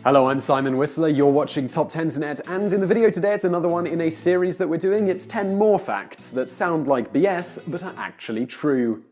Hello, I'm Simon Whistler, you're watching Top 10's Net, and in the video today it's another one in a series that we're doing. It's 10 more facts that sound like BS, but are actually true.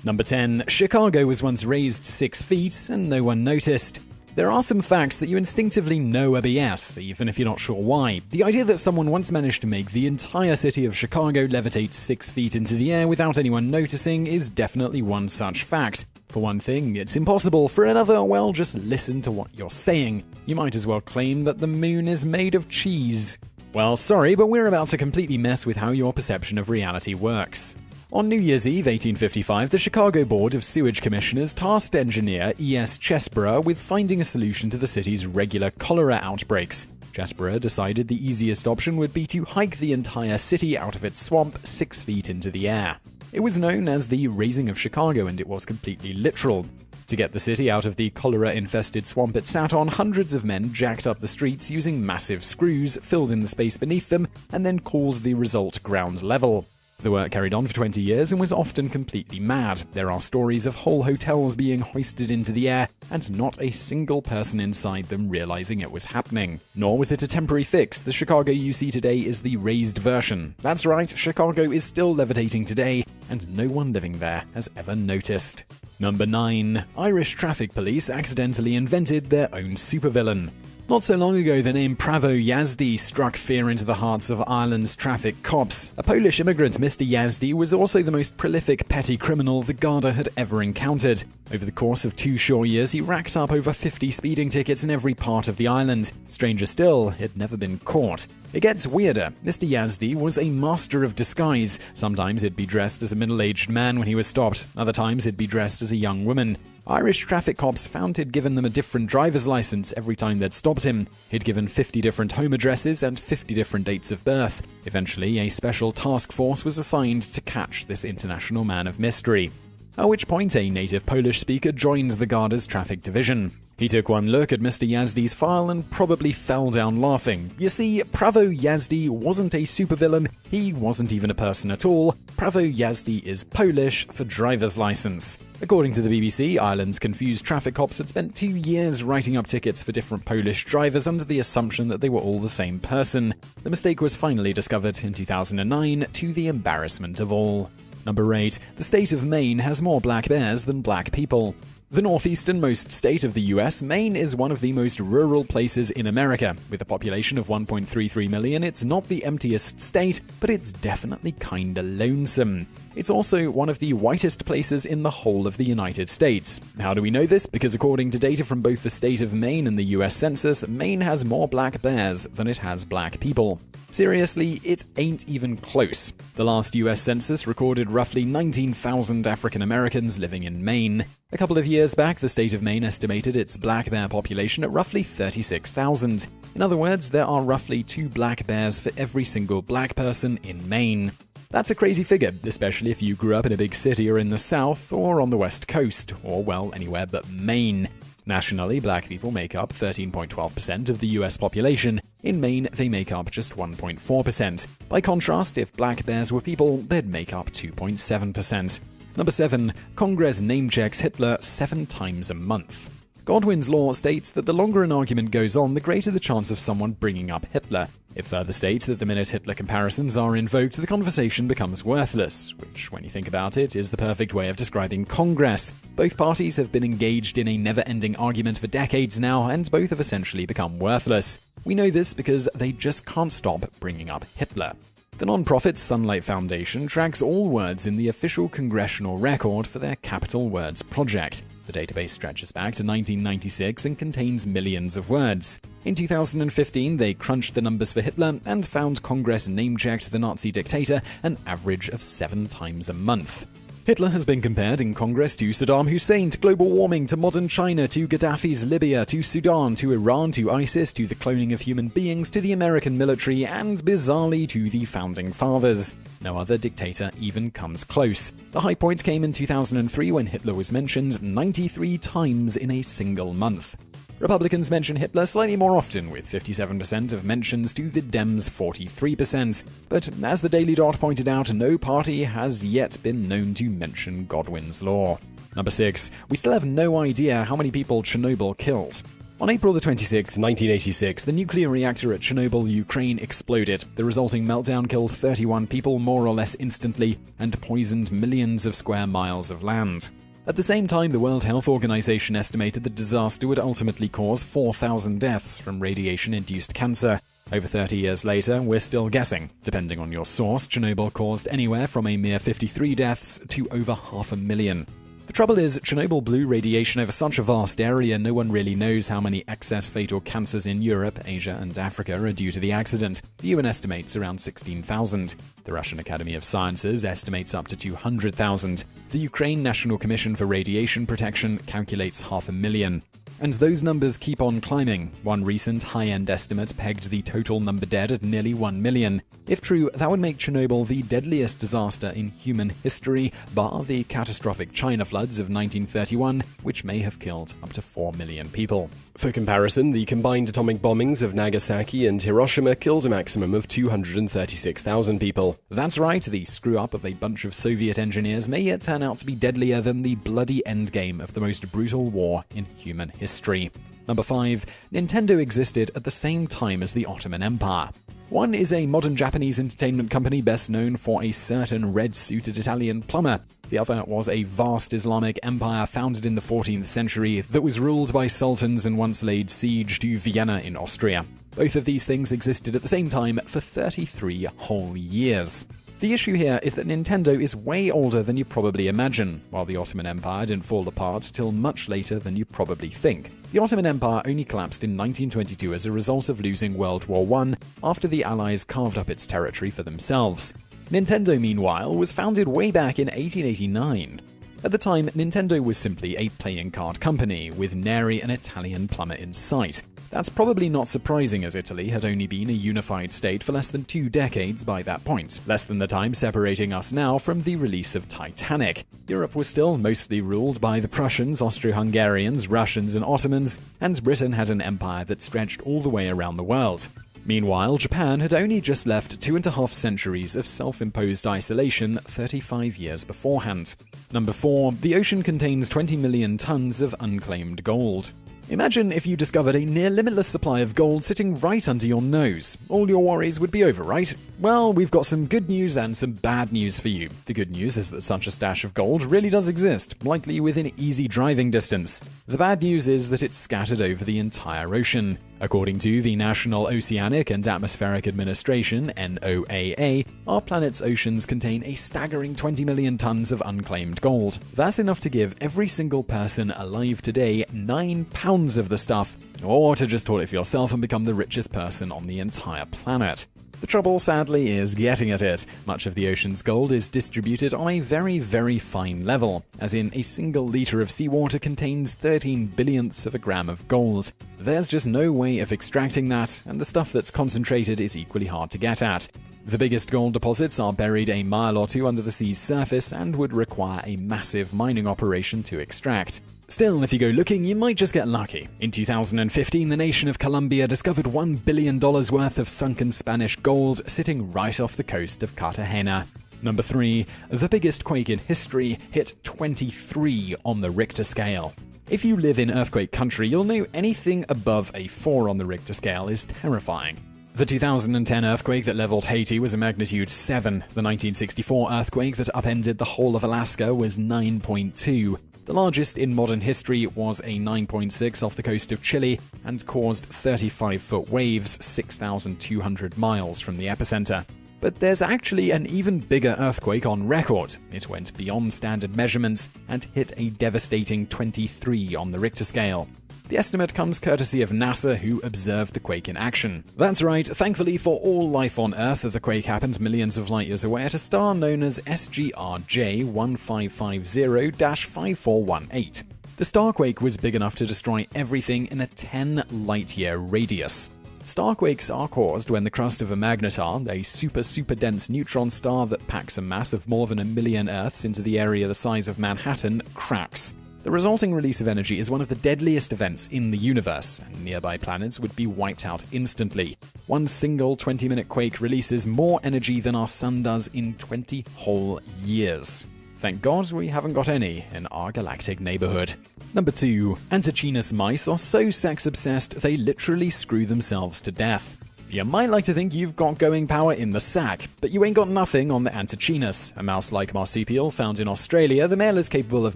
Number 10. Chicago was once raised 6 feet and no one noticed. There are some facts that you instinctively know are BS, even if you're not sure why. The idea that someone once managed to make the entire city of Chicago levitate 6 feet into the air without anyone noticing is definitely one such fact. For one thing, it's impossible. For another, well, just listen to what you're saying. You might as well claim that the moon is made of cheese. Well, sorry, but we're about to completely mess with how your perception of reality works. On New Year's Eve 1855, the Chicago Board of Sewage Commissioners tasked engineer E.S. Chesborough with finding a solution to the city's regular cholera outbreaks. Chesborough decided the easiest option would be to hike the entire city out of its swamp 6 feet into the air. It was known as the Raising of Chicago, and it was completely literal. To get the city out of the cholera-infested swamp it sat on, hundreds of men jacked up the streets using massive screws, filled in the space beneath them, and then caused the result ground level. The work carried on for 20 years and was often completely mad. There are stories of whole hotels being hoisted into the air and not a single person inside them realizing it was happening. Nor was it a temporary fix. The Chicago you see today is the raised version. That's right, Chicago is still levitating today, and no one living there has ever noticed. Number 9. Irish traffic police accidentally invented their own supervillain. Not so long ago, the name Prawo Jazdy struck fear into the hearts of Ireland's traffic cops. A Polish immigrant, Mr. Jazdy was also the most prolific petty criminal the Garda had ever encountered. Over the course of 2 short years, he racked up over 50 speeding tickets in every part of the island. Stranger still, he'd never been caught. It gets weirder. Mr. Jazdy was a master of disguise. Sometimes he'd be dressed as a middle-aged man when he was stopped. Other times he'd be dressed as a young woman. Irish traffic cops found he'd given them a different driver's license every time they'd stopped him. He'd given 50 different home addresses and 50 different dates of birth. Eventually, a special task force was assigned to catch this international man of mystery. At which point, a native Polish speaker joined the Garda's traffic division. He took one look at Mr. Jazdy's file and probably fell down laughing. You see, Prawo Jazdy wasn't a supervillain, he wasn't even a person at all. Prawo Jazdy is Polish for driver's license. According to the BBC, Ireland's confused traffic cops had spent 2 years writing up tickets for different Polish drivers under the assumption that they were all the same person. The mistake was finally discovered in 2009, to the embarrassment of all. Number 8. The state of Maine has more black bears than black people. The northeasternmost state of the US, Maine is one of the most rural places in America. With a population of 1.33 million, it's not the emptiest state, but it's definitely kinda lonesome. It's also one of the whitest places in the whole of the United States. How do we know this? Because according to data from both the state of Maine and the US Census, Maine has more black bears than it has black people. Seriously, it ain't even close. The last US Census recorded roughly 19,000 African Americans living in Maine. A couple of years back, the state of Maine estimated its black bear population at roughly 36,000. In other words, there are roughly 2 black bears for every single black person in Maine. That's a crazy figure, especially if you grew up in a big city or in the South or on the West Coast, or well, anywhere but Maine. Nationally, black people make up 13.12% of the US population. In Maine, they make up just 1.4%. By contrast, if black bears were people, they'd make up 2.7%. Number 7. Congress name-checks Hitler 7 times a month. Godwin's law states that the longer an argument goes on, the greater the chance of someone bringing up Hitler. It further states that the minute Hitler comparisons are invoked, the conversation becomes worthless, which, when you think about it, is the perfect way of describing Congress. Both parties have been engaged in a never-ending argument for decades now, and both have essentially become worthless. We know this because they just can't stop bringing up Hitler. The non-profit Sunlight Foundation tracks all words in the official congressional record for their Capital Words project. The database stretches back to 1996 and contains millions of words. In 2015, they crunched the numbers for Hitler and found Congress name-checked the Nazi dictator an average of 7 times a month. Hitler has been compared in Congress to Saddam Hussein, to global warming, to modern China, to Gaddafi's Libya, to Sudan, to Iran, to ISIS, to the cloning of human beings, to the American military, and bizarrely to the Founding Fathers. No other dictator even comes close. The high point came in 2003 when Hitler was mentioned 93 times in a single month. Republicans mention Hitler slightly more often, with 57% of mentions to the Dems' 43%. But as the Daily Dot pointed out, no party has yet been known to mention Godwin's law. Number 6. We still have no idea how many people Chernobyl killed. On April 26, 1986, the nuclear reactor at Chernobyl, Ukraine exploded. The resulting meltdown killed 31 people more or less instantly and poisoned millions of square miles of land. At the same time, the World Health Organization estimated the disaster would ultimately cause 4,000 deaths from radiation-induced cancer. Over 30 years later, we're still guessing. Depending on your source, Chernobyl caused anywhere from a mere 53 deaths to over 500,000. The trouble is, Chernobyl blew radiation over such a vast area, no one really knows how many excess fatal cancers in Europe, Asia, and Africa are due to the accident. The UN estimates around 16,000. The Russian Academy of Sciences estimates up to 200,000. The Ukraine National Commission for Radiation Protection calculates 500,000. And those numbers keep on climbing. One recent high-end estimate pegged the total number dead at nearly 1 million. If true, that would make Chernobyl the deadliest disaster in human history, bar the catastrophic China floods of 1931, which may have killed up to 4 million people. For comparison, the combined atomic bombings of Nagasaki and Hiroshima killed a maximum of 236,000 people. That's right, the screw-up of a bunch of Soviet engineers may yet turn out to be deadlier than the bloody endgame of the most brutal war in human history. Number 5. Nintendo existed at the same time as the Ottoman Empire. One is a modern Japanese entertainment company best known for a certain red-suited Italian plumber. The other was a vast Islamic empire founded in the 14th century that was ruled by sultans and once laid siege to Vienna in Austria. Both of these things existed at the same time for 33 whole years. The issue here is that Nintendo is way older than you probably imagine, while the Ottoman Empire didn't fall apart till much later than you probably think. The Ottoman Empire only collapsed in 1922 as a result of losing World War I after the Allies carved up its territory for themselves. Nintendo, meanwhile, was founded way back in 1889. At the time, Nintendo was simply a playing card company, with nary an Italian plumber in sight. That's probably not surprising, as Italy had only been a unified state for less than 2 decades by that point, less than the time separating us now from the release of Titanic. Europe was still mostly ruled by the Prussians, Austro-Hungarians, Russians, and Ottomans, and Britain had an empire that stretched all the way around the world. Meanwhile, Japan had only just left 2.5 centuries of self-imposed isolation 35 years beforehand. Number 4. The ocean contains 20 million tons of unclaimed gold. Imagine if you discovered a near-limitless supply of gold sitting right under your nose. All your worries would be over, right? Well, we've got some good news and some bad news for you. The good news is that such a stash of gold really does exist, likely within easy driving distance. The bad news is that it's scattered over the entire ocean. According to the National Oceanic and Atmospheric Administration, NOAA, our planet's oceans contain a staggering 20 million tons of unclaimed gold. That's enough to give every single person alive today 9 pounds of the stuff, or to just hoard it for yourself and become the richest person on the entire planet. The trouble, sadly, is getting at it. Much of the ocean's gold is distributed on a very, very fine level, as in a single liter of seawater contains 13 billionths of a gram of gold. There's just no way of extracting that, and the stuff that's concentrated is equally hard to get at. The biggest gold deposits are buried a mile or two under the sea's surface and would require a massive mining operation to extract. Still, if you go looking, you might just get lucky. In 2015, the nation of Colombia discovered $1 billion worth of sunken Spanish gold sitting right off the coast of Cartagena. Number 3. The biggest quake in history hit 23 on the Richter scale. If you live in earthquake country, you'll know anything above a 4 on the Richter scale is terrifying. The 2010 earthquake that leveled Haiti was a magnitude 7. The 1964 earthquake that upended the whole of Alaska was 9.2. The largest in modern history was a 9.6 off the coast of Chile and caused 35-foot waves 6,200 miles from the epicenter. But there's actually an even bigger earthquake on record. It went beyond standard measurements and hit a devastating 23 on the Richter scale. The estimate comes courtesy of NASA, who observed the quake in action. That's right, thankfully for all life on Earth, the quake happened millions of light years away at a star known as SGRJ 1550-5418. The starquake was big enough to destroy everything in a 10 light-year radius. Starquakes are caused when the crust of a magnetar, a super dense neutron star that packs a mass of more than 1 million Earths into the area the size of Manhattan, cracks. The resulting release of energy is one of the deadliest events in the universe, and nearby planets would be wiped out instantly. One single 20-minute quake releases more energy than our sun does in 20 whole years. Thank God we haven't got any in our galactic neighborhood. Number 2. Antechinus mice are so sex-obsessed they literally screw themselves to death. You might like to think you've got going power in the sack, but you ain't got nothing on the Antechinus, a mouse-like marsupial found in Australia. The male is capable of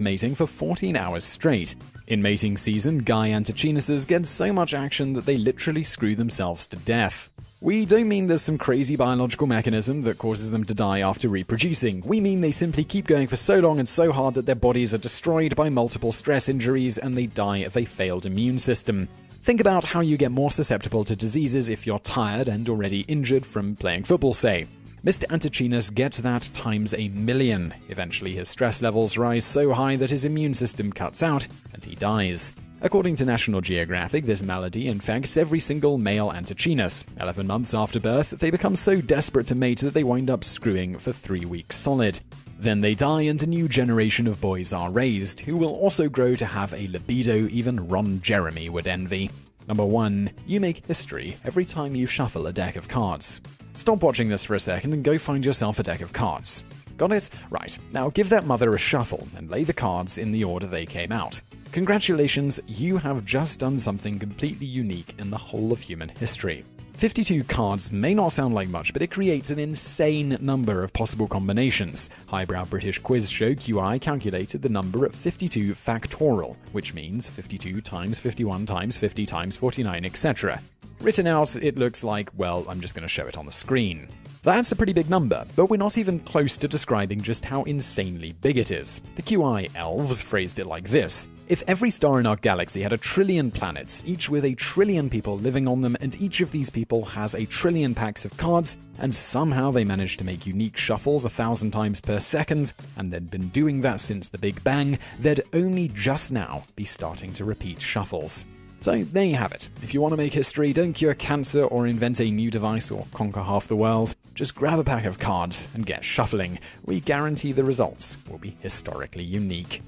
mating for 14 hours straight. In mating season, guy Antechinuses get so much action that they literally screw themselves to death. We don't mean there's some crazy biological mechanism that causes them to die after reproducing. We mean they simply keep going for so long and so hard that their bodies are destroyed by multiple stress injuries and they die of a failed immune system. Think about how you get more susceptible to diseases if you're tired and already injured from playing football, say. Mr. Antechinus gets that times a million. Eventually his stress levels rise so high that his immune system cuts out and he dies. According to National Geographic, this malady infects every single male Antechinus. 11 months after birth, they become so desperate to mate that they wind up screwing for 3 weeks solid. Then they die and a new generation of boys are raised, who will also grow to have a libido even Ron Jeremy would envy. Number 1. You make history every time you shuffle a deck of cards. Stop watching this for a second and go find yourself a deck of cards. Got it? Right. Now give that mother a shuffle and lay the cards in the order they came out. Congratulations, you have just done something completely unique in the whole of human history. 52 cards may not sound like much, but it creates an insane number of possible combinations. Highbrow British quiz show QI calculated the number at 52 factorial, which means 52 times 51 times 50 times 49, etc. Written out, it looks like, well, I'm just going to show it on the screen. That's a pretty big number, but we're not even close to describing just how insanely big it is. The QI elves phrased it like this: if every star in our galaxy had 1 trillion planets, each with 1 trillion people living on them, and each of these people has 1 trillion packs of cards, and somehow they managed to make unique shuffles 1,000 times per second, and they'd been doing that since the Big Bang, they'd only just now be starting to repeat shuffles. So there you have it. If you want to make history, don't cure cancer or invent a new device or conquer half the world. Just grab a pack of cards and get shuffling. We guarantee the results will be historically unique.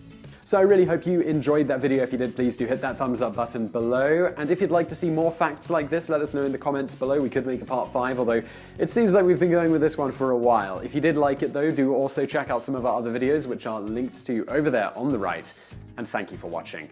So I really hope you enjoyed that video. If you did, please do hit that thumbs up button below. And if you'd like to see more facts like this, let us know in the comments below. We could make a part 5, although it seems like we've been going with this one for a while. If you did like it though, do also check out some of our other videos, which are linked to over there on the right. And thank you for watching.